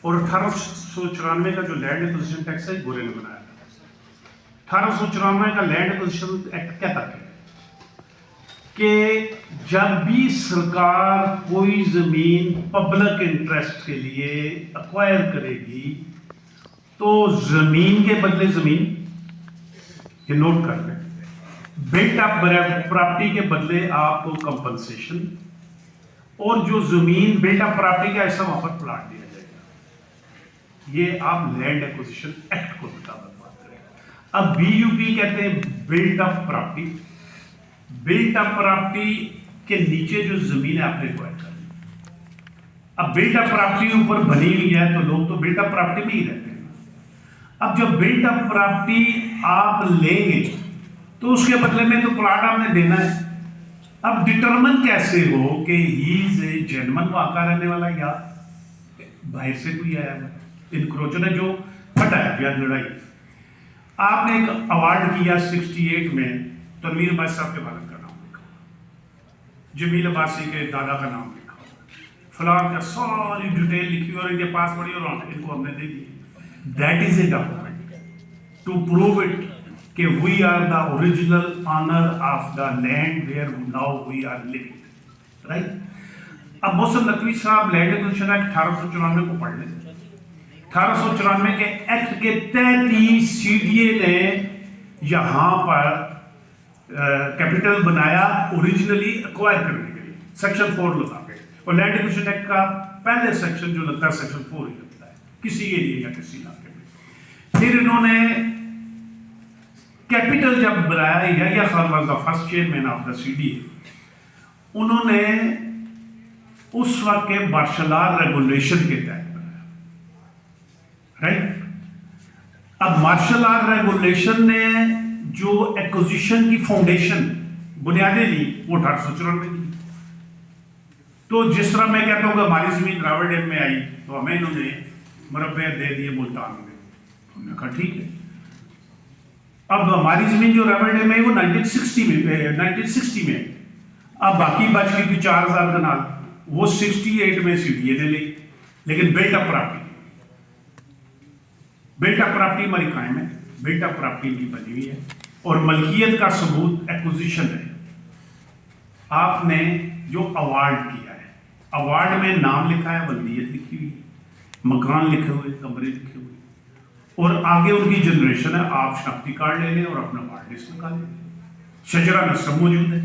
और 1894 का जो लैंड एक्विजिशन टैक्स है गोरे ने बनाया था। 1894 का लैंड एक्विजिशन एक्ट क्या था कि जब भी सरकार कोई जमीन पब्लिक इंटरेस्ट के लिए अक्वायर करेगी तो जमीन के बदले जमीन, ये नोट कर लें, बिल्ट अप प्रॉपर्टी के बदले आपको कंपनसेशन, और जो जमीन बिल्ट अप प्रॉपर्टी का ऐसा वहां पर प्लाट दिया जाएगा। ये आप लैंड एक्विजिशन एक्ट को मुताबिक बात करें। अब बीयूपी कहते हैं built up property. Built up property के नीचे जो जमीन है आपने एक्वायर करनी। अब बिल्ट अप प्रॉपर्टी ऊपर बनी हुई है तो लोग तो बिल्ट अप प्रॉपर्टी में ही रहते हैं। अब जब बिल्ट अप प्रॉपर्टी आप लेंगे तो उसके बदले में तो प्लाट आपने देना है। अब डिटरमिन कैसे हो कि ही इज ए जेन्युइन वहां रहने वाला या बाहर से कोई आया है, इनक्रोचर है जो फटा है या लड़ाई। आपने एक अवार्ड किया 68 में, तनवीर अब्बासी साहब के वालिद का नाम लिखा, जमील अब्बासी के दादा का नाम लिखा, फलां का सारी डिटेल लिखी और इनके पास पड़ी और इनको हमने दे दी। That is a document to prove it कि we are the original owner of the land where now we are living, right. अब मोहसिन नकवी साहब लैंड एक्विजिशन एक्ट 1894 को पढ़ लें। 1894 के एक्ट के तहत ही सीडीए ने यहां पर कैपिटल बनाया ओरिजिनली एक्वायर करने के लिए, सेक्शन 4 लगा के। और लैंड एक्विजिशन एक्ट का पहले सेक्शन जो लगता है सेक्शन 4 ही लगता है किसी एरिया या किसी इलाके में। फिर इन्होंने कैपिटल जब बनाया, या Khan was the first chairman of the CDA, उन्होंने उस वक्त के मार्शल रेगुलेशन के तहत बनाया, राइट। अब मार्शल रेगुलेशन ने जो एक्विजिशन की फाउंडेशन बुनियादें दी वो 1894 की। तो जिस तरह मैं कहता हूं कि हमारी जमीन रावल डैम में आई तो हमें इन्होंने मुरब्बे दे दिए मुल्तान में, हमने कहा ठीक है। अब हमारी जमीन जो रावल डैम में वो 1960 में, अब बाकी बच गई थी 4000 कनाल, वो 68 में सीडीए ने ली। लेकिन बिल्ट अप प्रॉपर्टी हमारी कायम है, बिल्ट अप प्रॉपर्टी की बनी हुई है और मलकियत का सबूत एक्विजिशन है। आपने जो अवार्ड किया है, अवार्ड में नाम लिखा है, वल्दियत लिखी हुई, मकान लिखे हुए, कमरे लिखे हुए, और आगे उनकी जनरेशन है। आप शनाख्ती कार्ड ले लें और अपना अवार्ड लिस्ट निकाल लें, शजरा नस्ब मौजूद है।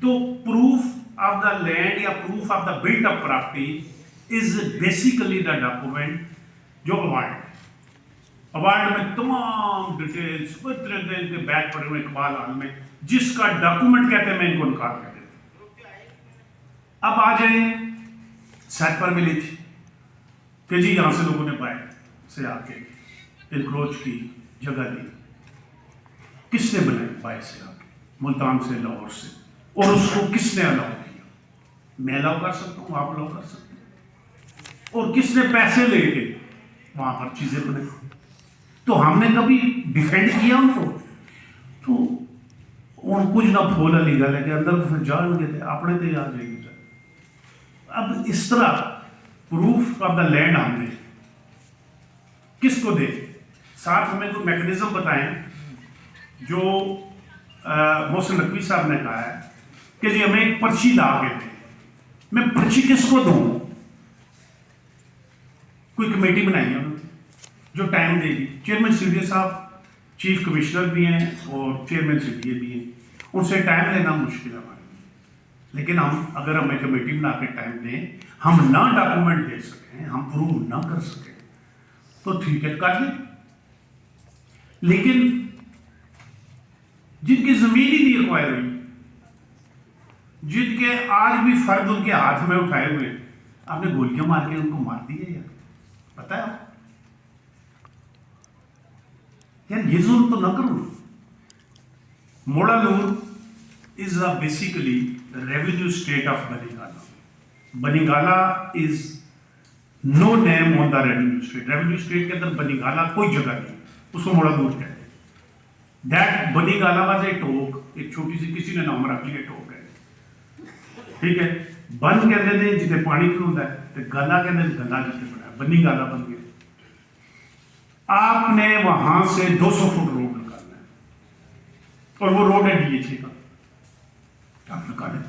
तो प्रूफ ऑफ द लैंड या proof of the built up property is basically the document जो अवार्ड। अवार्ड में तमाम डिटेल्स के बैग पड़े हुए इकबाल हाल में, जिसका डॉक्यूमेंट कहते हैं, मैं इनको निकाल कर देता हूं। अब आ जाए सैट पर विलेज कि जी यहां से लोगों ने बाहर से आके इनक्रोच की जगह ली। किसने बनाई? बाहर से आके, मुल्तान से, लाहौर से। और उसको किसने अलाउ किया? मैं अलाउ कर सकता हूं, आप अलाउ कर सकते हैं। और किसने पैसे लेके वहां पर चीजें बनाई? तो हमने कभी डिफेंड किया उनको? तो कुछ ना फोल वाली गल है कि अंदर फिर जाएंगे थे अपने तो आ जाएगी। अब इस तरह प्रूफ ऑफ द लैंड हमने किसको दे, साथ हमें कोई मैकेनिज्म बताएं जो मोहसिन नकवी साहब ने कहा है कि जी हमें एक पर्ची ला के दे। मैं पर्ची किसको दूं? कोई कमेटी बनाई है उन्होंने जो टाइम देगी। चेयरमैन सीडीए साहब चीफ कमिश्नर भी हैं और चेयरमैन सीडीए भी हैं, उनसे टाइम लेना मुश्किल है हमारे लिए। लेकिन हम अगर हमें कमेटी बना के टाइम दें, हम ना डॉक्यूमेंट दे सकें, हम प्रूव ना कर सकें, तो ठीक है कर लें। लेकिन जिनकी जमीन ही नहीं एक्वायर हुई, जिनके आज भी फर्द उनके हाथ में उठाए हुए, आपने गोलियां मार के उनको मार दिए यार, पता है यार, ये जुल्म तो ना करो। मोड़ालूर is basically revenue state of Banigala. Banigala is no name on the revenue state. Revenue state के अंदर बनिगाला कोई जगह नहीं, उसको मोड़ालूर कहते हैं। दैट बनिगाला वाज ए टोक, एक छोटी सी किसी ने नाम रख लिया, टोक है, ठीक है। बन कहते थे जिथे पानी खलोंदा है, ते गाला कहते गला जिथे बना बन्नी गाला बन गया। आपने वहां से 200 फुट रोड निकालना है और वो रोड है DHA का, आप निकालें।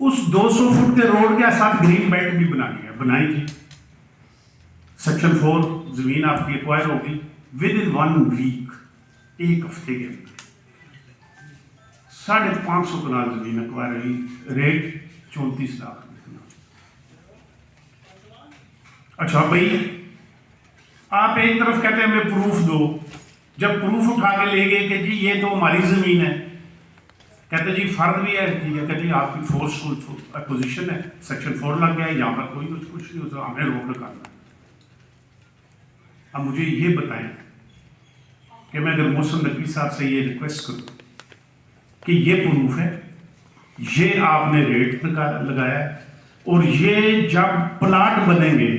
उस 200 फुट के रोड के साथ ग्रीन बेल्ट भी बनानी है, बनाएंगे। सेक्शन 4 जमीन आपकी एक्वायर होगी विद इन 1 वीक, एक हफ्ते के अंदर 550 कनाल जमीन एक्वायर हुई, रेट 34 लाख रुपए। अच्छा भाई, आप एक तरफ कहते हैं हमें प्रूफ दो, जब प्रूफ उठा के ले गए कि जी ये तो हमारी जमीन है, कहते जी फर्द भी है, ठीक है, कहते जी आपकी फोर्सफुल पोजीशन है, सेक्शन 4 लग गया है, यहाँ पर कोई कुछ नहीं होता, हमें रोक निकालना। अब मुझे ये बताएं कि मैं अगर मौसम नकवी साहब से ये रिक्वेस्ट करूं कि ये प्रूफ है, ये आपने रेट लगाया है, और ये जब प्लाट बनेंगे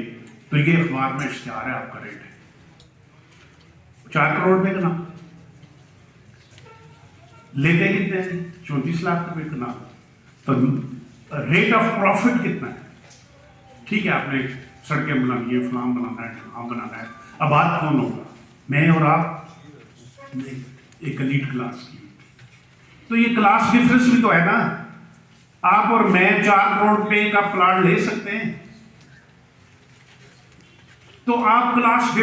तो ये अखबार में इश्तिहार है, आपका रेट है 4 करोड़ रुपए का, लेते कितने हैं 34 लाख रुपए का नाम, तो रेट ऑफ प्रॉफिट कितना है? ठीक है, आपने सड़कें बनानी है, फलाम बनाना है, ढलाम बनाना है, अब बात कौन होगा, मैं और आप? एक एलीट क्लास की। तो ये क्लास डिफरेंस भी तो है ना, आप और मैं 4 करोड़ रुपए का प्लाट ले सकते हैं, तो आप क्लास